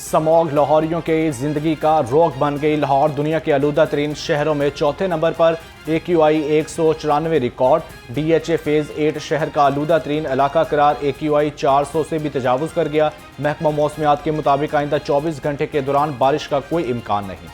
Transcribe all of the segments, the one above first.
समोग लाहौरियों की जिंदगी का रोग बन गई। लाहौर दुनिया के आलूदा तरीन शहरों में चौथे नंबर पर। AQI 194 record. DHA फेज 8 शहर का आलूदा तरीन इलाका करार। AQI 400 से भी तजावुज कर गया। महकमा मौसमियात के मुताबिक आइंदा 24 घंटे के दौरान बारिश का कोई इम्कान नहीं।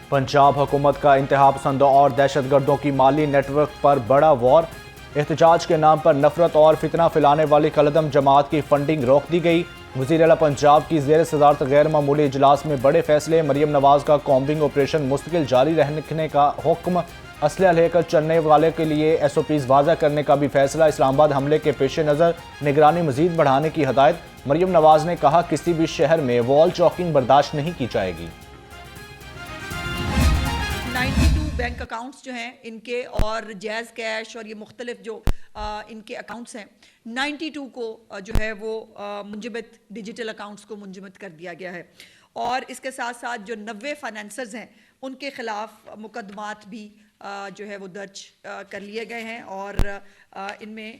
पंजाब हुकूमत का इंतहा पसंदों और दहशतगर्दों की माली नेटवर्क पर बड़ा वॉर। एहतजाज के नाम पर नफरत और फितना फैलाने वाली कलदम जमात की फंडिंग रोक दी गई। वज़ीर आला पंजाब की ज़ेर सदारत गैर मामूली इजलास में बड़े फैसले। मरियम नवाज का कॉम्बिंग ऑपरेशन मुस्तकिल जारी रखने का हुक्म। असलहा लेकर चलने वाले के लिए SOPs वाज़ा करने का भी फैसला। इस्लामाबाद हमले के पेश नज़र निगरानी मजीद बढ़ाने की हदायत। मरियम नवाज ने कहा किसी भी शहर में वॉल चौकिंग बर्दाश्त नहीं की जाएगी। 92 बैंक अकाउंट्स जो हैं इनके और जैज़ कैश और ये मुख्तलिफ जो इनके अकाउंट्स हैं 92 को जो है वो मुंजमद डिजिटल अकाउंट्स को मुंजमद कर दिया गया है। और इसके साथ साथ जो 90 फाइनेंसर्स हैं उनके खिलाफ मुकदमात भी जो है वो दर्ज कर लिए गए हैं और इनमें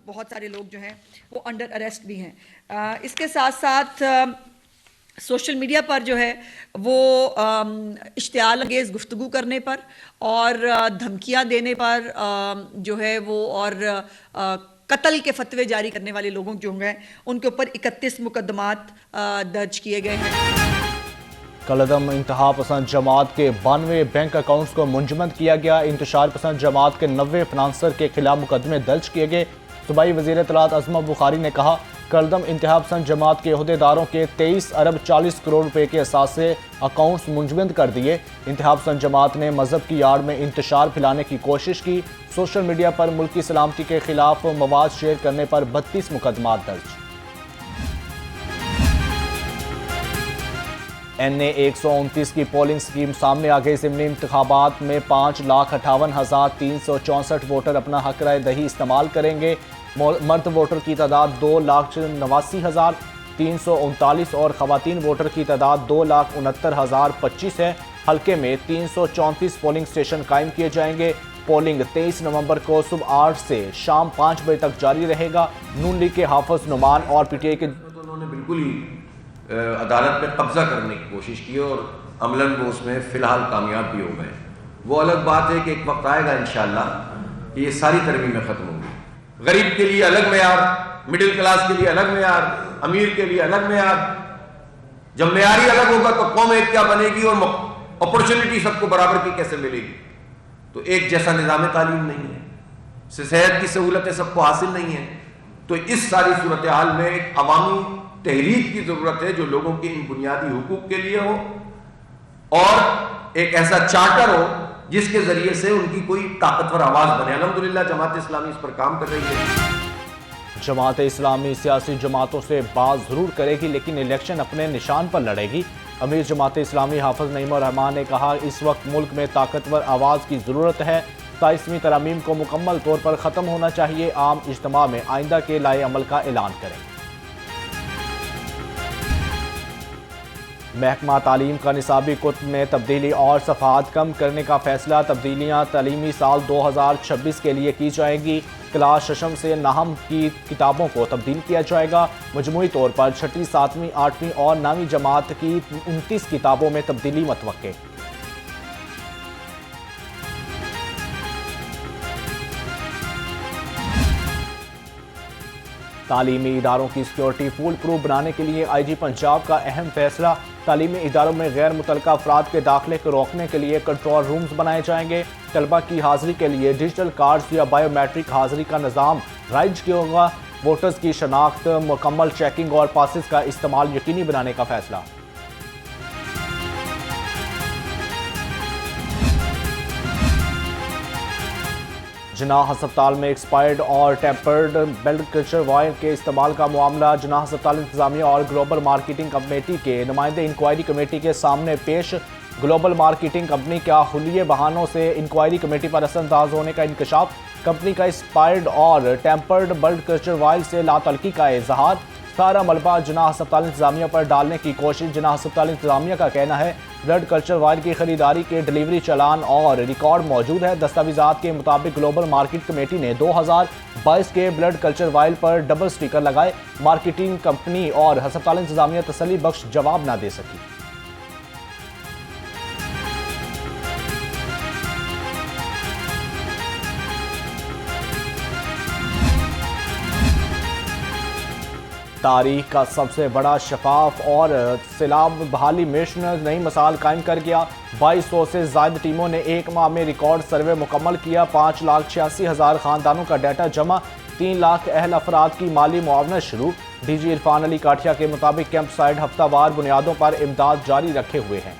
बहुत सारे लोग जो हैं वो अंडर अरेस्ट भी हैं। इसके साथ साथ सोशल मीडिया पर जो है वो इश्तियाल अंगेज़ गुफ्तगू करने पर और धमकियां देने पर जो है वो और कत्ल के फतवे जारी करने वाले लोगों जो हैं उनके ऊपर 31 मुकदमात दर्ज किए गए हैं। कलदम इंतहा पसंद जमात के 92 बैंक अकाउंट्स को मुंजमद किया गया। इंतशार पसंद जमात के 90 फाइनेंसर के खिलाफ मुकदमे दर्ज किए गए। सूबाई वज़ीर इत्तलात अज़मा बुखारी ने कहा कलदम इंतहा पसंद जमात के अहदेदारों के 23 अरब 40 करोड़ रुपए के असासे अकाउंट्स मुंजमद कर दिए। इंतहा पसंद जमात ने मजहब की आड़ में इंतशार फैलाने की कोशिश की। सोशल मीडिया पर मुल्की सलामती के खिलाफ मवाद शेयर करने पर 32 मुकदमात दर्ज। NA 129 की पोलिंग स्कीम सामने आ गई। ज़िमनी इंतखाबात में 5,58,364 वोटर अपना हक राय दही इस्तेमाल करेंगे। मर्द वोटर की तादाद 2,89,339 और ख़वातीन वोटर की तादाद 2,69,025 है। हल्के में 334 पोलिंग स्टेशन कायम किए जाएंगे। पोलिंग 23 नवंबर को सुबह 8 से शाम 5 बजे तक जारी रहेगा। नून लीग के हाफिज नुमान और PTI के उन्होंने बिल्कुल ही अदालत पे कब्जा करने की कोशिश की और अमलन वो उसमें फ़िलहाल कामयाब भी हो गए। वो अलग बात है कि एक वक्त आएगा इंशाअल्लाह कि ये सारी तरमीमें ख़त्म होंगी। गरीब के लिए अलग मेयार, मिडिल क्लास के लिए अलग मेयार, अमीर के लिए अलग मेयार। जब मेयार ही अलग होगा तो कौम एक क्या बनेगी और अपॉर्चुनिटी सबको बराबर की कैसे मिलेगी। तो एक जैसा निज़ाम तालीम नहीं है, सेहत की सहूलतें सबको हासिल नहीं है। तो इस सारी सूरत हाल में एक अवामी तहरीक की जरूरत है जो लोगों के इन बुनियादी हुकूक के लिए हो और एक ऐसा चार्टर हो जिसके जरिए से उनकी कोई ताकतवर आवाज बने। अल्हम्दुलिल्लाह जमात इस्लामी इस पर काम कर रही है। जमात इस्लामी सियासी जमातों से बात जरूर करेगी लेकिन इलेक्शन अपने निशान पर लड़ेगी। अमीर जमात इस्लामी हाफिज नईमुर रहमान ने कहा इस वक्त मुल्क में ताकतवर आवाज की जरूरत है। 27वीं तरमीम को मुकम्मल तौर पर खत्म होना चाहिए। आम इज्तिमा में आइंदा के लाए अमल का ऐलान करें। महकमा तालीम का निसाबी कुतब में तब्दीली और सफ़ात कम करने का फैसला। तब्दीलियाँ तालीमी साल 2026 के लिए की जाएंगी। क्लास शशम से नाहम की किताबों को तब्दील किया जाएगा। मजमूई तौर पर 6ठी, 7वीं, 8वीं और 9वीं जमात की 29 किताबों में तब्दीली मतवक्के। तालीमी इदारों की सिक्योरिटी फुल प्रूफ बनाने के लिए IG पंजाब का अहम फैसला। तालीमी इदारों में गैर मुतल्लका अफराद के दाखिले को रोकने के लिए कंट्रोल रूम्स बनाए जाएंगे। तलबा की हाजिरी के लिए डिजिटल कार्ड्स या बायोमेट्रिक हाजिरी का निज़ाम राइज किया होगा। वोटर्स की शनाख्त, मुकम्मल चेकिंग और पासिस का इस्तेमाल यकीनी बनाने का फैसला। जनाह अस्पताल में एक्सपायर्ड और टेम्पर्ड ब्लड कल्चर वायर के इस्तेमाल का मामला। जनाह अस्पताल इंतजामिया और ग्लोबल मार्केटिंग कमेटी के नुमाइंदे इंक्वायरी कमेटी के सामने पेश। ग्लोबल मार्केटिंग कंपनी का हुलिये बहानों से इंक्वायरी कमेटी पर असरअंदाज होने का इंकशाफ। कंपनी का एक्सपायर्ड और टेम्पर्ड ब्लड कल्चर वायर से लातल्की का इजहार। सारा मलबा जनाह अस्पताल इंतजामिया पर डालने की कोशिश। जनाह अस्पताल इंतजामिया का कहना है ब्लड कल्चर वायर की खरीदारी के डिलीवरी चालान और रिकॉर्ड मौजूद है। दस्तावेजात के मुताबिक ग्लोबल मार्केट कमेटी ने 2022 के ब्लड कल्चर वायर पर डबल स्टिकर लगाए। मार्केटिंग कंपनी और हस्पताल इंतजामिया तसल्ली बख्श जवाब न दे सकी। तारीख का सबसे बड़ा शफाफ और सैलाब बहाली मिशन नई मिसाल कायम कर गया। 2200 से ज्यादा टीमों ने एक माह में रिकॉर्ड सर्वे मुकम्मल किया। 5,86,000 खानदानों का डाटा जमा। 3 लाख अहल अफराद की माली मुआवनत शुरू। डीजी इरफान अली काठिया के मुताबिक कैंप साइड हफ्तावार बुनियादों पर इमदाद जारी रखे हुए हैं।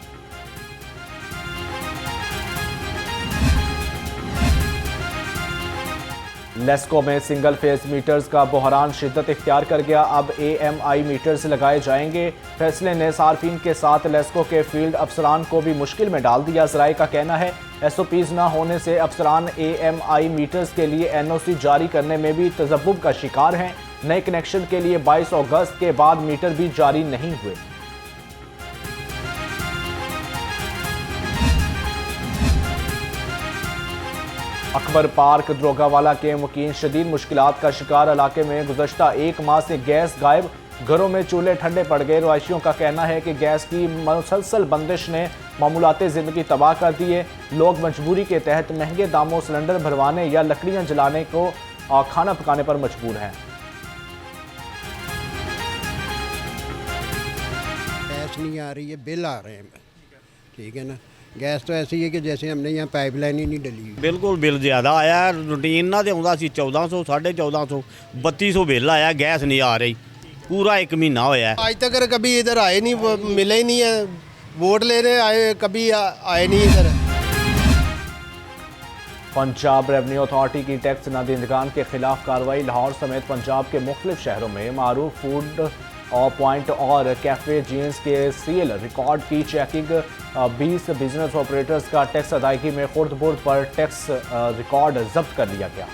लेस्को में सिंगल फेस मीटर्स का बहरान शिद्दत इख्तियार कर गया। अब AMI मीटर्स लगाए जाएंगे। फैसले ने सार्फिन के साथ लेस्को के फील्ड अफसरान को भी मुश्किल में डाल दिया। ज़राए का कहना है SOPs न होने से अफसरान AMI मीटर्स के लिए NOC जारी करने में भी तजब्बुब का शिकार हैं। नए कनेक्शन के लिए 22 अगस्त के बाद मीटर भी जारी नहीं हुए। अकबर पार्क द्रोगावाला के मुकीन शदीद मुश्किलात का शिकार। इलाके में गुज़श्ता 1 माह से गैस गायब। घरों में चूल्हे ठंडे पड़ गए। रहायशियों का कहना है कि गैस की मुसलसल बंदिश ने मामूलाते ज़िंदगी तबाह कर दी है। लोग मजबूरी के तहत महंगे दामों सिलेंडर भरवाने या लकड़ियाँ जलाने को खाना पकाने पर मजबूर हैं। गैस नहीं आ रही है, बिल आ रहे हैं। ठीक है ना, गैस तो ऐसी है कि जैसे हमने यहाँ पाइपलाइन ही नहीं डली। बिल्कुल बिल ज़्यादा आया। रूटीन ना तो आता 1400 1450 3200 बिल आया। गैस नहीं आ रही, पूरा 1 महीना होया। आज तक कभी इधर आए नहीं, मिले ही नहीं है। वोट लेने आए, कभी आए नहीं इधर। पंजाब रेवेन्यू अथॉरिटी की टैक्स नादहिंदगान के खिलाफ कार्रवाई। लाहौर समेत पंजाब के मुख्तलिफ शहरों में मारूफ फूड पॉइंट और कैफे जीन्स के सील रिकॉर्ड की चेकिंग। 20 बिजनेस ऑपरेटर्स का टैक्स अदायगी में खुर्द-बुर्द पर टैक्स रिकॉर्ड जब्त कर लिया गया।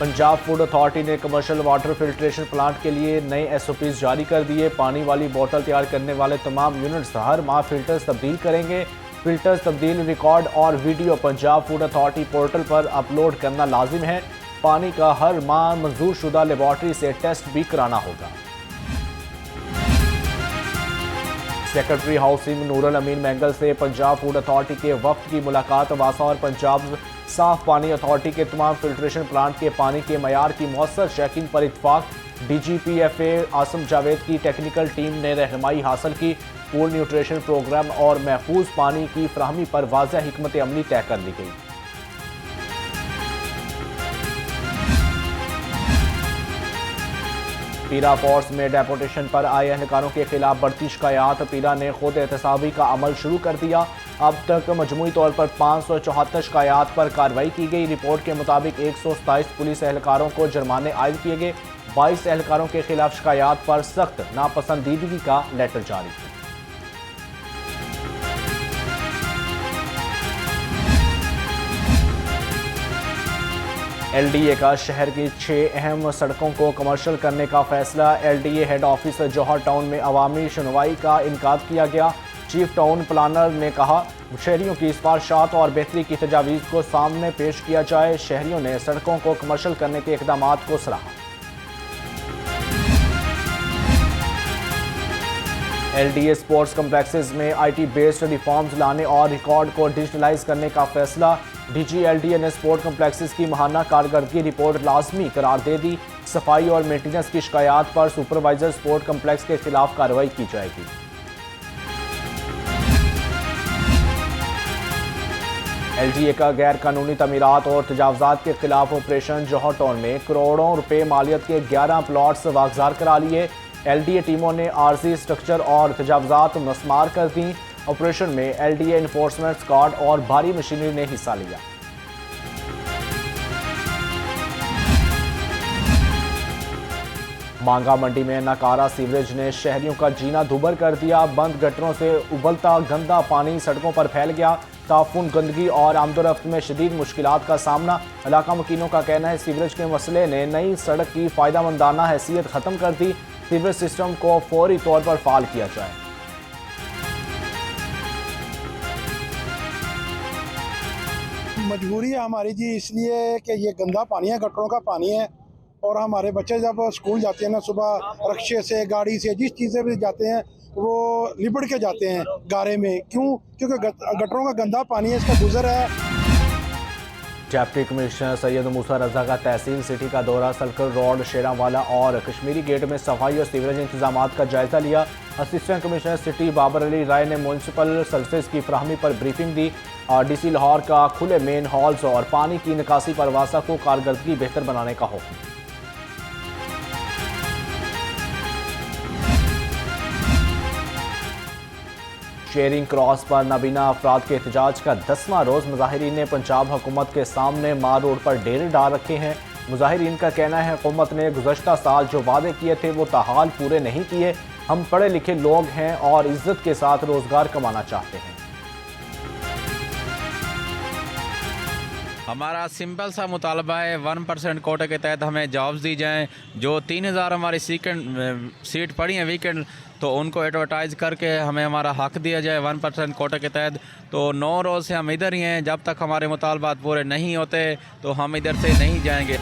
पंजाब फूड अथॉरिटी ने कमर्शियल वाटर फिल्ट्रेशन प्लांट के लिए नए SOPs जारी कर दिए। पानी वाली बोतल तैयार करने वाले तमाम यूनिट्स हर माह फिल्टर्स तब्दील करेंगे। फिल्टर्स तब्दील रिकॉर्ड और video Punjab food authority portal पर अपलोड करना लाजिम है। पानी का हर माह मंजूर शुदा लेबॉर्ट्री से टेस्ट भी कराना होगा। सेक्रेटरी हाउसिंग नूरुल अमीन मैंगल से पंजाब फूड अथॉरिटी के वफ्द की मुलाकात। वासा और पंजाब साफ पानी अथॉरिटी के तमाम फिल्ट्रेशन प्लांट के पानी के मयार की मौसर चेकिंग पर इत्तफाक। DGPFA आसम जावेद की टेक्निकल टीम ने रहनुमाई हासिल की। पूल न्यूट्रिशन प्रोग्राम और महफूज पानी की फ्राहमी पर वाज़ह हिकमत अमली तय कर ली गई। पीरा फोर्स में डेपुटेशन पर आए एहलकारों के खिलाफ बढ़ती शिकायत। पीरा ने खुद एहतसाबी का अमल शुरू कर दिया। अब तक मजमूई तौर पर 574 शिकायत पर कार्रवाई की गई। रिपोर्ट के मुताबिक 127 पुलिस एहलकारों को जुर्माने आयद किए गए। 22 एहलकारों के खिलाफ शिकायत पर सख्त नापसंदीदगी का लेटर जारी किया। LDA का शहर की 6 अहम सड़कों को कमर्शियल करने का फैसला। LDA हेड ऑफिस जौहर टाउन में अवामी सुनवाई का इनकाद किया गया। चीफ टाउन प्लानर ने कहा शहरियों की सिफारिशात और बेहतरी की तजावीज़ को सामने पेश किया जाए। शहरियों ने सड़कों को कमर्शियल करने के इकदाम को सराहा। LDA स्पोर्ट्स कम्प्लेक्सेस में IT बेस्ड रिफॉर्म्स लाने और रिकॉर्ड को डिजिटलाइज करने का फैसला। DG LDA ने स्पोर्ट कम्प्लेक्सेस की माहाना कारकर्दगी रिपोर्ट लाजमी करार दे दी। सफाई और मेंटेनेंस की शिकायत पर सुपरवाइजर स्पोर्ट कम्प्लेक्स के खिलाफ कार्रवाई की जाएगी। LDA का गैर कानूनी तमीरात और तजावजात के खिलाफ ऑपरेशन। जौहर टाउन में करोड़ों रुपए मालियत के 11 प्लॉट्स वागजार करा लिए। LDA टीमों ने आरजी स्ट्रक्चर और तजावजात मस्मार कर दी। ऑपरेशन में LDA इन्फोर्समेंट स्क्वाड और भारी मशीनरी ने हिस्सा लिया। मांगा मंडी में नाकारा सीवरेज ने शहरियों का जीना दुभर कर दिया। बंद गटरों से उबलता गंदा पानी सड़कों पर फैल गया। ताफून, गंदगी और आमदोरफ्त में शदीद मुश्किलात का सामना। इलाका मकीनों का कहना है सीवरेज के मसले ने नई सड़क की फ़ायदामंदाना हैसियत ख़त्म कर दी। सीवर सिस्टम को फौरी तौर पर फाल किया जाए। मजबूरी है हमारी जी, इसलिए कि ये गंदा पानी है, गटरों का पानी है। और हमारे बच्चे जब स्कूल जाते हैं ना, सुबह रिक्शे से, गाड़ी से, जिस चीज़ से भी जाते हैं वो लिबड़ के जाते हैं गारे में। क्यों? क्योंकि गटरों का गंदा पानी है, इसका गुजर है। डिप्टी कमिश्नर सैयद मूसा रजा का तहसील सिटी का दौरा सर्कल रोड, शेरावाला और कश्मीरी गेट में सफाई और सीवरेज इंतजाम का जायजा लिया। Assistant commissioner city Babar Ali Rai ने म्यूनसिपल सर्विसेज की फ्राहमी पर ब्रीफिंग दी। डीसी लाहौर का खुले मेन हॉल्स और पानी की निकासी पर वासा को कारकर्दगी बेहतर बनाने का हुक्म। शेयरिंग क्रॉस पर नाबीना अफराद के एहतजाज का 10वां रोज मुजाहिरीन ने पंजाब हुकूमत के सामने मार रोड पर डेरे डाल रखे हैं। मुजाहिरीन का कहना है हुकूमत ने गुज़श्ता साल जो वादे किए थे वो ताहाल पूरे नहीं किए। हम पढ़े लिखे लोग हैं और इज्जत के साथ रोजगार कमाना चाहते हैं। हमारा सिंपल सा मुतालबा है 1% कोटे के तहत हमें जॉब्स दी जाएं। जो 3000 हमारी सीट पड़ी हैं वीकेंड, तो उनको एडवर्टाइज़ करके हमें हमारा हक दिया जाए 1% कोटे के तहत। तो 9 रोज़ से हम इधर ही हैं, जब तक हमारे मुतालबात पूरे नहीं होते तो हम इधर से नहीं जाएंगे।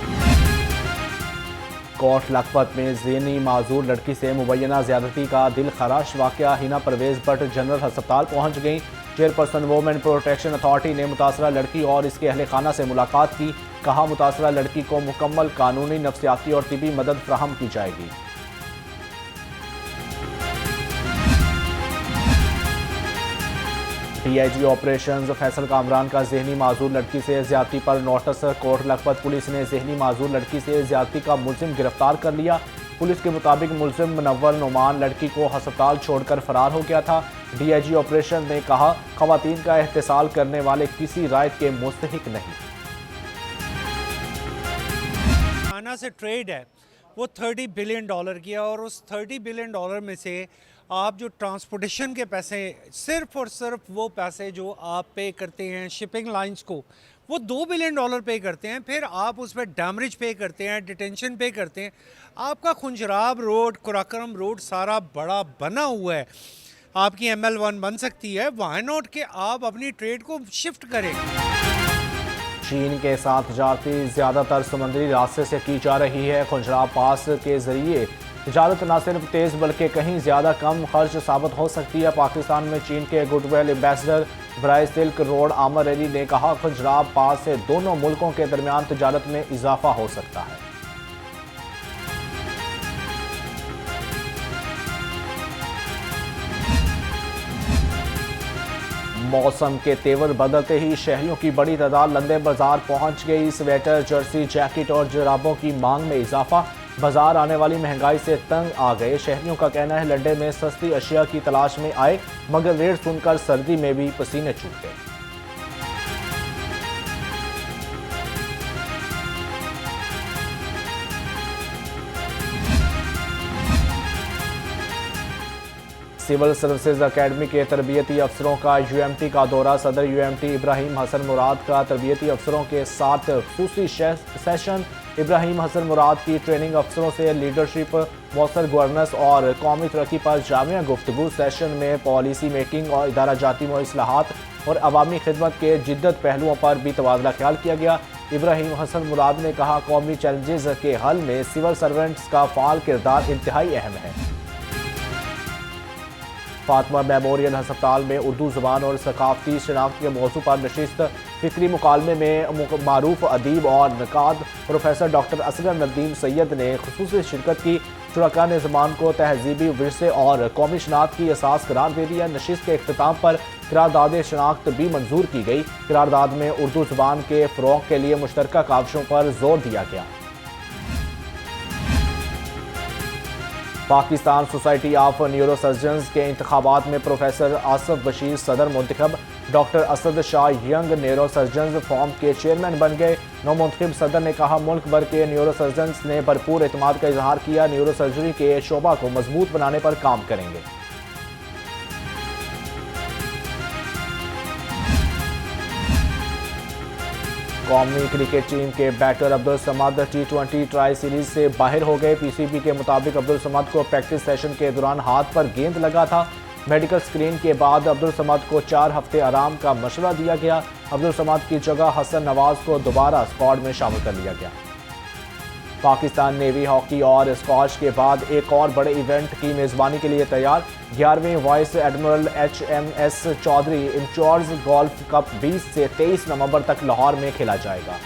कोट लखपत में ज़हनी माजूर लड़की से मुबैना ज़्यादती का दिल खराश वाक़या। हिना परवेज़ भट्ट जनरल अस्पताल पहुँच गई। चेयरपर्सन वुमेन प्रोटेक्शन अथॉरिटी ने मुतासरा लड़की और इसके अहले खाना से मुलाकात की। कहा मुतासरा लड़की को मुकम्मल कानूनी, नफ्सियाती और तिबी मदद फराहम की जाएगी। DIG ऑपरेशंस फैसल कामरान का ज़हनी माजूर लड़की से ज़्यादती पर नोटिस। कोट लखपत पुलिस ने ज़हनी माजूर लड़की से ज़्यादती का मुलजिम गिरफ्तार कर लिया। पुलिस के मुताबिक मुलजिम मुनव्वर नुमान लड़की को अस्पताल छोड़कर फरार हो गया था। DIG ऑपरेशन ने कहा खवातीन का एहतिसाल करने वाले किसी रायत के मुस्तहिक नहीं। चाइना से ट्रेड है वो $30 बिलियन की है, और उस $30 बिलियन में से आप जो ट्रांसपोर्टेशन के पैसे, सिर्फ और सिर्फ वो पैसे जो आप पे करते हैं शिपिंग लाइंस को, वो $2 बिलियन पे करते हैं। फिर आप उस पर डैमरेज पे करते हैं, डिटेंशन पे करते हैं। आपका खुंजराब रोड, कुराकरम रोड सारा बड़ा बना हुआ है। आपकी ML1 बन सकती है। व्हाई नॉट कि आप अपनी ट्रेड को शिफ्ट करें। चीन के साथ तजारती ज़्यादातर समुद्री रास्ते से की जा रही है। खुंजराब पास के जरिए तजारत न सिर्फ तेज़ बल्कि कहीं ज़्यादा कम खर्च साबित हो सकती है। पाकिस्तान में चीन के गुडविल एम्बेसडर बराए सिल्क रोड आमर अली ने कहा खुंजराब पास से दोनों मुल्कों के दरमियान तजारत में इजाफा हो सकता है। मौसम के तेवर बदलते ही शहरियों की बड़ी तादाद लंदे बाजार पहुंच गई। स्वेटर, जर्सी, जैकेट और जुराबों की मांग में इजाफा। बाजार आने वाली महंगाई से तंग आ गए। शहरियों का कहना है लंदे में सस्ती अशिया की तलाश में आए, मगर रेट सुनकर सर्दी में भी पसीने छूट गए। सिविल सर्विसेज अकेडमी के तरबियती अफसरों का UMT का दौरा। सदर UMT इब्राहिम हसन मुराद का तरबियती अफसरों के साथ खुसूसी सेशन। इब्राहिम हसन मुराद की ट्रेनिंग अफसरों से लीडरशिप, मौसर गवर्नेंस और कौमी तरक्की पर जामिया गुफ्तगू। सेशन में पॉलिसी मेकिंग और इदारा जाती इस्लाहात और अवामी खिदमत के जिद्दत पहलुओं पर भी तबादला ख्याल किया गया। इब्राहिम हसन मुराद ने कहा कौमी चैलेंजेस के हल में सिविल सर्वेंट्स का फाल किरदार इंतहाई अहम है। फातिमा मेमोरियल अस्पताल में उर्दू ज़बान और सकाफती शनाख्त के मौजू पर नशिस्त। फिक्री मुकालमे में मारूफ अदीब और नकाद प्रोफेसर डॉक्टर असगर नदीम सैयद ने खुसूसी शिरकत की। शुरका ने ज़बान को तहजीबी विरसे और कौमी शनाख्त की असास करार दे दिया। नशिस्त के इख्तिताम पर करारदाद शनाख्त भी मंजूर की गई। करारदाद में उर्दू ज़बान के फ़रोग़ के लिए मुश्तरका काविशों पर जोर दिया गया। Pakistan society of neuro surgeons के इंतखाबात में प्रोफेसर आसफ बशीर सदर मुंतखब। Doctor Asad Shah young neuro surgeons forum के चेयरमैन बन गए। नौमुंतखब सदर ने कहा मुल्क भर के न्यूरो सर्जन्स ने भरपूर एतमाद का इजहार किया। न्यूरो सर्जरी के शोबा को मजबूत बनाने पर काम करेंगे। कौमी क्रिकेट टीम के batter Abdul Samad T20 tri series से बाहर हो गए। पीसीबी के मुताबिक अब्दुल समद को प्रैक्टिस सेशन के दौरान हाथ पर गेंद लगा था। मेडिकल स्क्रीन के बाद अब्दुल समद को 4 हफ्ते आराम का मशवरा दिया गया। अब्दुल समद की जगह हसन नवाज को दोबारा स्क्वाड में शामिल कर लिया गया। पाकिस्तान नेवी हॉकी और स्क्वॉश के बाद एक और बड़े इवेंट की मेज़बानी के लिए तैयार। 11वीं vice admiral HMS Chaudhry in charge golf cup 20 से 23 नवंबर तक लाहौर में खेला जाएगा।